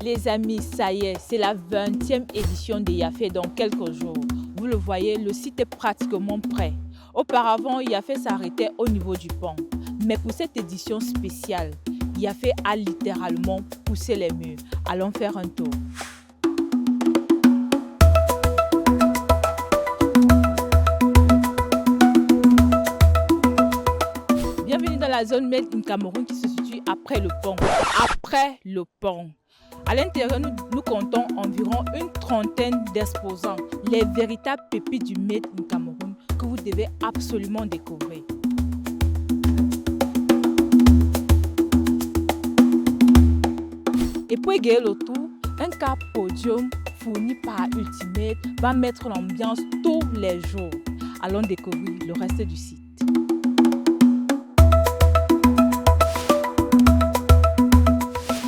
Les amis, ça y est, c'est la 20e édition de Yafé dans quelques jours. Vous le voyez, le site est pratiquement prêt. Auparavant, Yafé s'arrêtait au niveau du pont. Mais pour cette édition spéciale, Yafé a littéralement poussé les murs. Allons faire un tour. Bienvenue dans la zone Made in Cameroun qui se situe après le pont. Après le pont. À l'intérieur, nous comptons environ une trentaine d'exposants, les véritables pépites du Made in Cameroun que vous devez absolument découvrir. Et pour égayer le tout, un car podium fourni par Ultimate va mettre l'ambiance tous les jours. Allons découvrir le reste du site.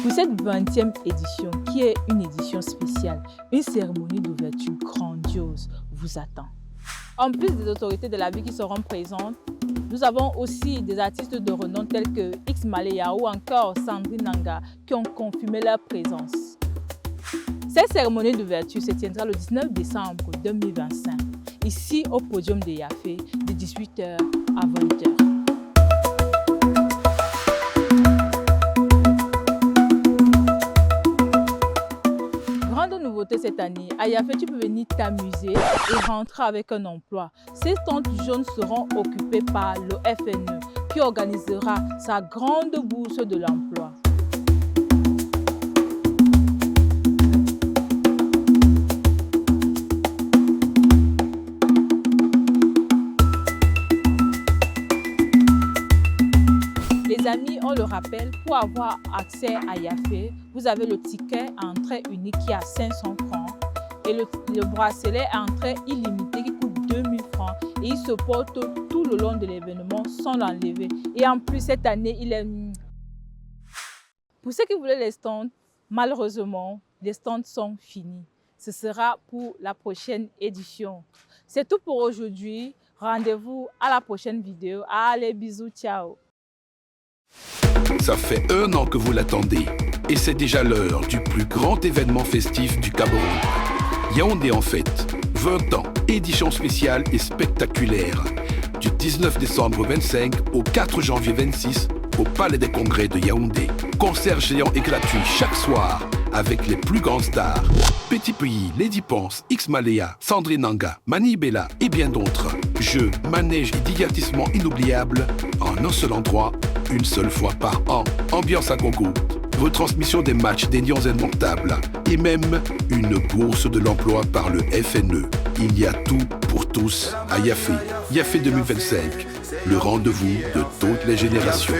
Pour cette 20e édition, qui est une édition spéciale, une cérémonie d'ouverture grandiose vous attend. En plus des autorités de la ville qui seront présentes, nous avons aussi des artistes de renom tels que X Malaya ou encore Sandrine Nanga qui ont confirmé leur présence. Cette cérémonie d'ouverture se tiendra le 19 décembre 2025, ici au podium de Yafé, de 18h à 20h. Grande nouveauté cette année, à Yafé, tu peux venir t'amuser et rentrer avec un emploi. Ces tentes jaunes seront occupées par le FNE qui organisera sa grande bourse de l'emploi. Les amis, on le rappelle, pour avoir accès à Yafé, vous avez le ticket à entrée unique qui est à 500 francs et le bracelet à entrée illimitée qui coûte 2000 francs et il se porte tout le long de l'événement sans l'enlever. Et en plus, cette année, il est... Pour ceux qui voulaient les stands, malheureusement, les stands sont finis. Ce sera pour la prochaine édition. C'est tout pour aujourd'hui. Rendez-vous à la prochaine vidéo. Allez, bisous, ciao. Ça fait 1 an que vous l'attendez et c'est déjà l'heure du plus grand événement festif du Cameroun. Yaoundé en fête, 20 ans, édition spéciale et spectaculaire. Du 19 décembre 25 au 4 janvier 26 au Palais des Congrès de Yaoundé. Concert géant et gratuit chaque soir avec les plus grands stars. Petit Pays, Lady Ponce, X Malaya, Sandrine Nanga, Mani Bella et bien d'autres. Jeux, manèges et divertissements inoubliables en un seul endroit, une seule fois par an. Ambiance à concours, retransmission des matchs des Lions indomptables et même une bourse de l'emploi par le FNE. Il y a tout pour tous à Yafé. Yafé 2025, le rendez-vous de toutes les générations.